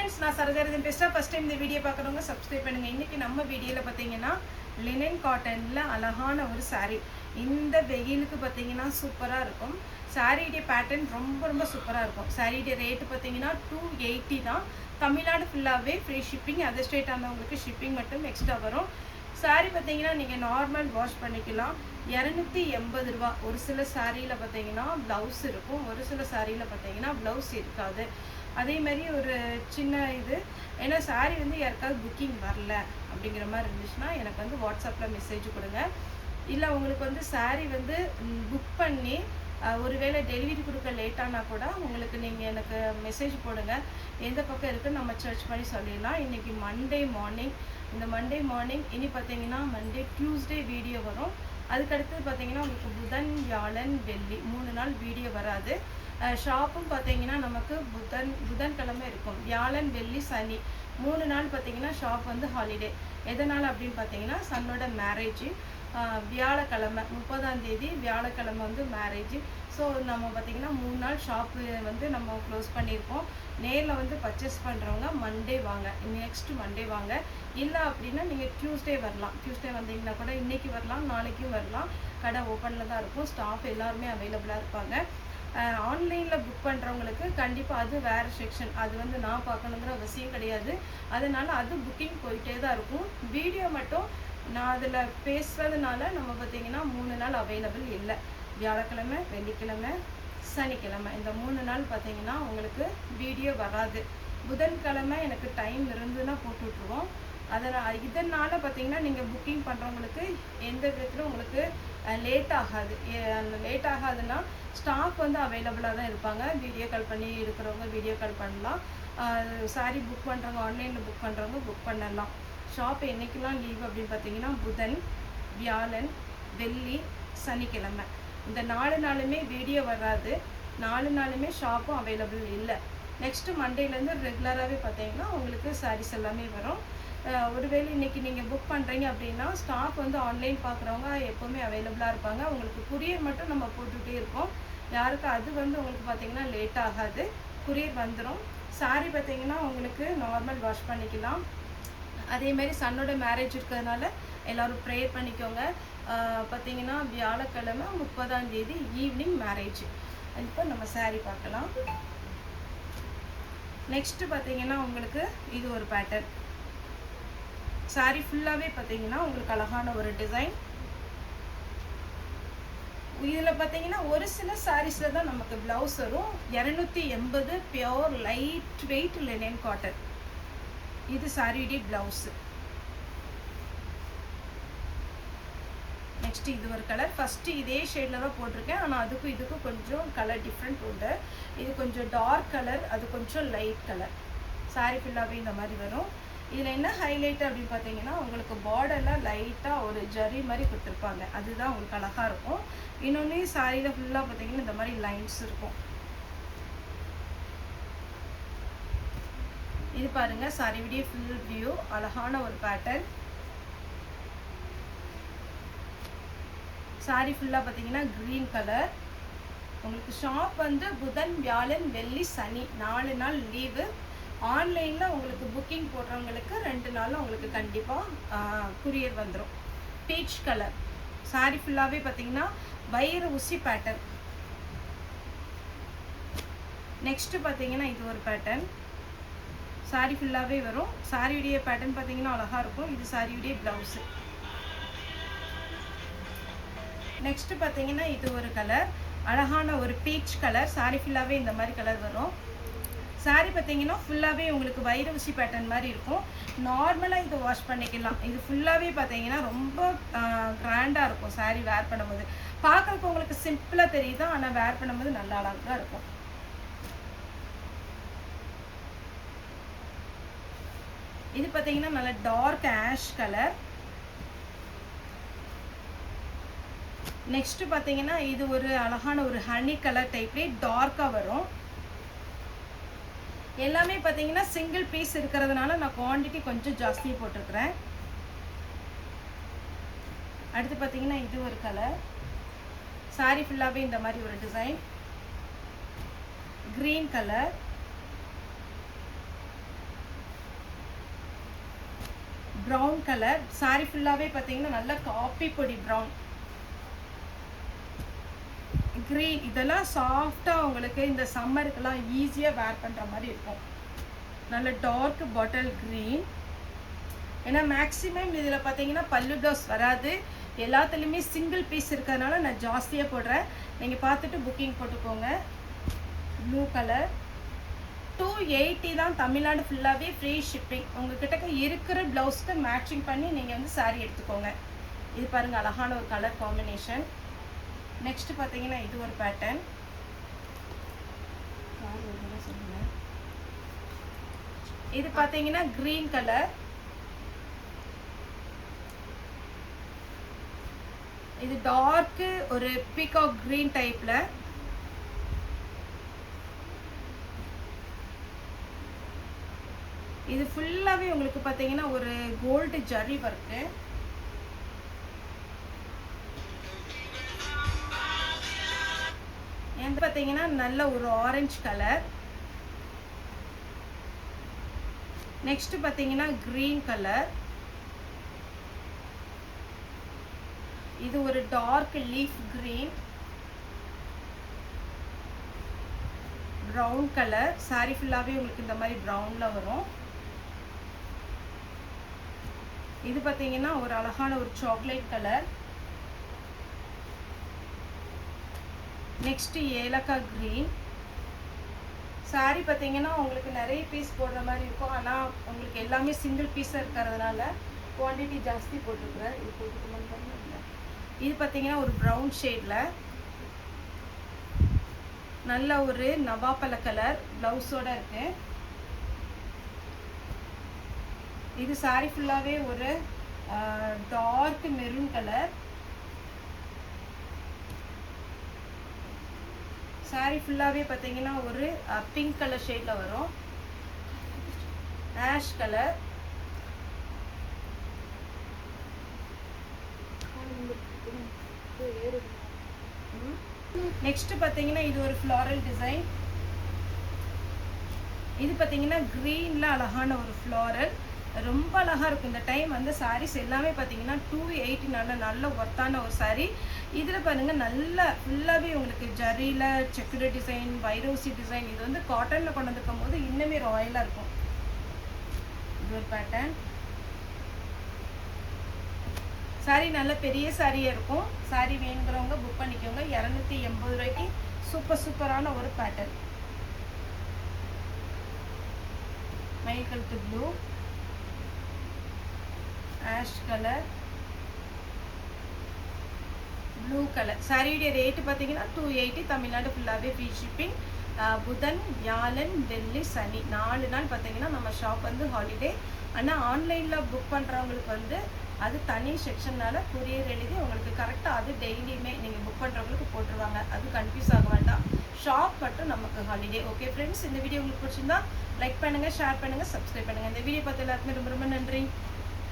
Friends நான் சரஜரதன் பேசுறேன். First time இந்த வீடியோ பார்க்குறவங்க சப்ஸ்கிரைப் பண்ணுங்க. இன்னைக்கு நம்ம வீடியோல பாத்தீங்கன்னா லினன் காட்டன்ல அழகான ஒரு saree. இந்த வெயிலுக்கு பாத்தீங்கன்னா சூப்பரா இருக்கும். சாரியோட பேட்டர்ன் ரொம்ப சூப்பரா இருக்கும். சாரியோட ரேட் பாத்தீங்கன்னா 280 தான். தமிழ்நாடு ஃபுல்லாவே ஃப்ரீ ஷிப்பிங். அதர் ஸ்டேட் ஆனவங்களுக்கு ஷிப்பிங் மட்டும் எக்ஸ்ட்ரா வரும். சாரி பாத்தீங்கன்னா நீங்க நார்மல் வாஷ் பண்ணிக்கலாம். 280 ரூபாய். ஒரு சில சாரியில பாத்தீங்கன்னா ப்ளவுஸ் இருக்கும், ஒரு சில சாரியில பாத்தீங்கன்னா ப்ளவுஸ் இருக்காது. அதே மாதிரி ஒரு சின்ன இது ஏன்னா சாரி வந்து யாருக்காவது புக்கிங் வரல அப்படிங்கிற மாதிரி இருந்துச்சுன்னா எனக்கு வந்து வாட்ஸ்அப்பில் மெசேஜ் கொடுங்க. இல்லை உங்களுக்கு வந்து சாரி வந்து புக் பண்ணி ஒருவேளை டெலிவரி கொடுக்க லேட்டானா கூட உங்களுக்கு நீங்கள் எனக்கு மெசேஜ் போடுங்க. எந்த பக்கம் இருக்குன்னு நம்ம சர்ச் பண்ணி சொல்லிடலாம். இன்றைக்கி மண்டே மார்னிங். இந்த மண்டே மார்னிங் இனி பார்த்தீங்கன்னா மண்டே டியூஸ்டே வீடியோ வரும். அதுக்கடுத்து பார்த்தீங்கன்னா உங்களுக்கு புதன் வியாழன் வெள்ளி 3 நாள் வீடியோ வராது. ஷாப்பும் பார்த்தீங்கன்னா நமக்கு புதன்கிழமை இருக்கும். வியாழன் வெள்ளி சனி 3 நாள் பார்த்தீங்கன்னா ஷாப் வந்து ஹாலிடே. எதனால் அப்படின்னு பார்த்தீங்கன்னா சன்னோட மேரேஜ் வியாழக்கிழமை 30ஆம் தேதி வியாழக்கிழமை வந்து மேரேஜ். ஸோ நம்ம பார்த்திங்கன்னா 3 நாள் ஷாப்பு வந்து நம்ம க்ளோஸ் பண்ணியிருக்கோம். நேரில் வந்து பர்ச்சேஸ் பண்ணுறவங்க மண்டே வாங்க, நெக்ஸ்ட் மண்டே வாங்க. இல்லை அப்படின்னா நீங்கள் டியூஸ்டே வரலாம். டியூஸ்டே வந்தீங்கன்னா கூட இன்றைக்கி வரலாம், நாளைக்கும் வரலாம். கடை ஓப்பனில் தான் இருக்கும். ஸ்டாஃப் எல்லாருமே அவைலபிளாக இருப்பாங்க. ஆன்லைனில் புக் பண்ணுறவங்களுக்கு கண்டிப்பாக அது வேறு செக்ஷன். அது வந்து நான் பார்க்கணுங்கிற அவசியம் கிடையாது. அதனால் அது புக்கிங் போயிட்டே தான் இருக்கும். வீடியோ மட்டும் நான் அதில் பேசுகிறதுனால நம்ம பார்த்திங்கன்னா 3 நாள் அவைலபிள் இல்லை. வியாழக்கிழமை வெள்ளிக்கிழமை சனிக்கிழமை இந்த 3 நாள் பார்த்திங்கன்னா உங்களுக்கு வீடியோ வராது. புதன்கிழமை எனக்கு டைம் இருந்துன்னா போட்டுவிட்ருவோம். இதனால் பார்த்திங்கன்னா நீங்கள் புக்கிங் பண்ணுறவங்களுக்கு எந்த விதத்திலும் உங்களுக்கு லேட் ஆகாது. லேட் ஆகாதுன்னா ஸ்டாக் வந்து அவைலபிளாக தான் இருப்பாங்க. வீடியோ கால் பண்ணி இருக்கிறவங்க வீடியோ கால் பண்ணலாம். சாரி புக் பண்ணுறவங்க ஆன்லைனில் புக் பண்ணுறவங்க புக் பண்ணலாம். ஷாப் என்றைக்கெல்லாம் லீவ் அப்படின்னு பார்த்தீங்கன்னா புதன் வியாழன் வெள்ளி சனிக்கிழமை இந்த 4 நாளுமே வீடியோ வராது. 4 நாளுமே ஷாப்பும் அவைலபிள் இல்லை. நெக்ஸ்ட்டு மண்டேலேருந்து ரெகுலராகவே பார்த்தீங்கன்னா உங்களுக்கு சாரீஸ் எல்லாமே வரும். ஒருவேளை இன்றைக்கி நீங்கள் புக் பண்ணுறீங்க அப்படின்னா ஸ்டாக் வந்து ஆன்லைன் பார்க்குறவங்க எப்போவுமே அவைலபிளாக இருப்பாங்க. உங்களுக்கு குரியர் மட்டும் நம்ம போட்டுகிட்டே இருக்கோம். யாருக்கு அது வந்து உங்களுக்கு பார்த்திங்கன்னா லேட் ஆகாது, குரியர் வந்துடும். சாரி பார்த்திங்கன்னா உங்களுக்கு நார்மல் வாஷ் பண்ணிக்கலாம். அதேமாரி சன்னோட மேரேஜ் இருக்கிறதுனால எல்லோரும் ப்ரேயர் பண்ணிக்கோங்க. பார்த்திங்கன்னா வியாழக்கிழமை 30ஆம் தேதி ஈவினிங் மேரேஜ். இப்போ நம்ம சாரி பார்க்கலாம். நெக்ஸ்ட்டு பார்த்திங்கன்னா உங்களுக்கு இது ஒரு பேட்டர்ன். சாரி ஃபுல்லாகவே பார்த்தீங்கன்னா உங்களுக்கு அழகான ஒரு டிசைன். இதில் பார்த்தீங்கன்னா ஒரு சில சாரீஸில் தான் நமக்கு ப்ளவுஸ் வரும். 280 pure light weight linen cotton. இது சாரியுடைய ப்ளவுஸு. நெக்ஸ்ட் இது ஒரு கலர். ஃபஸ்ட்டு இதே ஷேடில் தான் போட்டிருக்கேன். ஆனால் அதுக்கும் இதுக்கும் கொஞ்சம் கலர் டிஃப்ரெண்ட் உண்டு. இது கொஞ்சம் டார்க் கலர், அது கொஞ்சம் லைட் கலர். சாரி ஃபுல்லாகவே இந்த மாதிரி வரும். இதில் என்ன ஹைலைட் அப்படின்னு பார்த்தீங்கன்னா உங்களுக்கு பார்டரில் லைட்டாக ஒரு ஜரி மாதிரி கொடுத்துருப்பாங்க. அதுதான் உங்களுக்கு அழகாக இருக்கும். இன்னொன்று சாரியில் ஃபுல்லாக பார்த்தீங்கன்னா இந்த மாதிரி லைன்ஸ் இருக்கும். இது பாருங்கள் சாரியுடைய ஃபுல் வியூ. அழகான ஒரு பேட்டர்ன். சாரி ஃபுல்லாக பார்த்தீங்கன்னா க்ரீன் கலர். உங்களுக்கு ஷாப் வந்து புதன் வியாழன் வெள்ளி சனி 4 நாள் லீவு. ஆன்லைனில் உங்களுக்கு புக்கிங் போடுறவங்களுக்கு 2 நாளில் உங்களுக்கு கண்டிப்பாக குரியர் வந்துடும். Peach colour. சாரி ஃபுல்லாகவே பார்த்தீங்கன்னா வயிறு ஊசி பேட்டர்ன். நெக்ஸ்ட்டு பார்த்தீங்கன்னா இது ஒரு பேட்டர்ன். சாரி ஃபுல்லாகவே வரும். சாரியுடைய பேட்டர்ன் பார்த்தீங்கன்னா அழகாக இருக்கும். இது சாரியுடைய ப்ளவுஸு. நெக்ஸ்ட்டு பார்த்தீங்கன்னா இது ஒரு கலர். அழகான ஒரு பீச் கலர். சாரி ஃபுல்லாகவே இந்த மாதிரி கலர் வரும். சாரி பார்த்தீங்கன்னா ஃபுல்லாகவே உங்களுக்கு வைர ஊசி பேட்டர்ன் மாதிரி இருக்கும். நார்மலாக இதை வாஷ் பண்ணிக்கலாம். இது ஃபுல்லாகவே பார்த்தீங்கன்னா ரொம்ப கிராண்டாக இருக்கும். சாரி வேர் பண்ணும்போது பார்க்குறதுக்கு உங்களுக்கு சிம்பிளாக தெரியுது, ஆனால் வேர் பண்ணும்போது நல்லா அழகாக இருக்கும். இது பார்த்தீங்கன்னா நல்ல டார்க் ஆஷ் கலர். நெக்ஸ்ட்டு பார்த்தீங்கன்னா இது ஒரு அழகான ஒரு ஹனி கலர் டைப்லேயே டார்க்காக வரும். எல்லாமே பார்த்தீங்கன்னா சிங்கிள் பீஸ் இருக்கிறதுனால நான் குவான்டிட்டி கொஞ்சம் ஜாஸ்தியாக போட்டிருக்கிறேன். அடுத்து பார்த்தீங்கன்னா இது ஒரு கலர். சாரி ஃபுல்லாகவே இந்த மாதிரி ஒரு design. Green colour. Brown colour. Sari ஃபுல்லாகவே பார்த்தீங்கன்னா நல்ல காப்பி பொடி ப்ரௌன். க்ரீன். இதெல்லாம் சாஃப்டாக உங்களுக்கு இந்த சம்மருக்கெல்லாம் ஈஸியாக வேர் பண்ணுற மாதிரி இருக்கும். நல்ல டார்க் பாட்டில் க்ரீன். ஏன்னா மேக்ஸிமம் இதில் பார்த்தீங்கன்னா பல்லு ப்ளவுஸ் வராது. எல்லாத்துலேயுமே சிங்கிள் பீஸ் இருக்கிறதுனால நான் ஜாஸ்தியாக போடுறேன். நீங்கள் பார்த்துட்டு புக்கிங் போட்டுக்கோங்க. Blue colour. 280 தான். தமிழ்நாடு ஃபுல்லாகவே ஃப்ரீ ஷிப்பிங். உங்கள்கிட்ட இருக்கிற ப்ளவுஸ்க்கு மேட்சிங் பண்ணி நீங்கள் வந்து சாரீ எடுத்துக்கோங்க. இது பாருங்கள் அழகான ஒரு கலர் காம்பினேஷன். நெக்ஸ்ட்டு பார்த்தீங்கன்னா இது ஒரு பேட்டர்ன். இது பார்த்தீங்கன்னா க்ரீன் கலர். இது டார்க்கு ஒரு பீகாக் க்ரீன் டைப்பில். இது ஃபுல்லாகவே உங்களுக்கு பார்த்தீங்கன்னா ஒரு கோல்டு ஜரி ஒர்க்கு. எந்த பார்த்தீங்கன்னா நல்ல ஒரு ஆரஞ்சு கலர். நெக்ஸ்ட் பார்த்தீங்கன்னா க்ரீன் கலர். இது ஒரு dark leaf green. Brown colour. Sari ஃபுல்லாகவே உங்களுக்கு இந்த மாதிரி ப்ரௌனில் வரும். இது பார்த்தீங்கன்னா ஒரு அழகான ஒரு சாக்லேட் கலர். நெக்ஸ்ட் ஏலக்காய் க்ரீன். சாரி பார்த்தீங்கன்னா உங்களுக்கு நிறைய பீஸ் போடுற மாதிரி இருக்கும். ஆனால் உங்களுக்கு எல்லாமே சிங்கிள் பீஸாக இருக்கிறதுனால குவான்டிட்டி ஜாஸ்தி போட்டுருக்குறேன். இது போட்டுக்கணும். இது பார்த்தீங்கன்னா ஒரு ப்ரௌன் ஷேடில் நல்ல ஒரு நவாப்பழ கலர் ப்ளவுஸோட இருக்கு. இது சாரி ஃபுல்லாகவே ஒரு டார்க் மெரூன் கலர். சாரி ஃபுல்லாகவே பார்த்தீங்கன்னா ஒரு பிங்க் கலர் ஷேடில் வரும். Ash colour. நெக்ஸ்ட் பார்த்தீங்கன்னா இது ஒரு ஃப்ளாரல் டிசைன். இது பார்த்தீங்கன்னா க்ரீனில் அழகான ஒரு ஃப்ளாரல். ரொம்ப அழகாக இருக்கும். இந்த டைம் வந்து சாரீஸ் எல்லாமே பார்த்தீங்கன்னா 280 நல்ல ஒர்த்தான ஒரு சாரீ. இதில் பாருங்கள் நல்லா ஃபுல்லாகவே உங்களுக்கு ஜரியில் செக்குடு டிசைன், வைரோசி டிசைன். இது வந்து காட்டனில் கொண்டு வந்துருக்கும் போது இன்னுமே ராயலாக இருக்கும். இது ஒரு பேட்டர்ன். சாரீ நல்ல பெரிய சாரியாக இருக்கும். சாரீ வேணுங்கிறவங்க புக் பண்ணிக்கோங்க. 280 ரூபாய்க்கு சூப்பரான ஒரு பேட்டர்ன். மயில் கழுத்து blue, ash colour, blue colour. சாரியுடைய ரேட்டு பார்த்தீங்கன்னா 280. தமிழ்நாடு ஃபுல்லாகவே ஃப்ரீ ஷிப்பிங். புதன், வியாழன், வெள்ளி, சனி 4 நாள் பார்த்தீங்கன்னா நம்ம ஷாப் வந்து ஹாலிடே. ஆனால் ஆன்லைனில் புக் பண்ணுறவங்களுக்கு வந்து அது தனி செக்ஷனால் கொரியர் எழுதி உங்களுக்கு கரெக்டாக அது டெய்லியுமே நீங்கள் புக் பண்ணுறவங்களுக்கு போட்டுருவாங்க. அது கன்ஃபியூஸ் ஆக வேண்டாம். ஷாப் மட்டும் நமக்கு ஹாலிடே. ஓகே ஃப்ரெண்ட்ஸ், இந்த வீடியோ உங்களுக்கு பிடிச்சிருந்தா லைக் பண்ணுங்கள், ஷேர் பண்ணுங்கள், சப்ஸ்கிரைப் பண்ணுங்கள். இந்த வீடியோ பார்த்து எல்லாருக்குமே ரொம்ப நன்றி.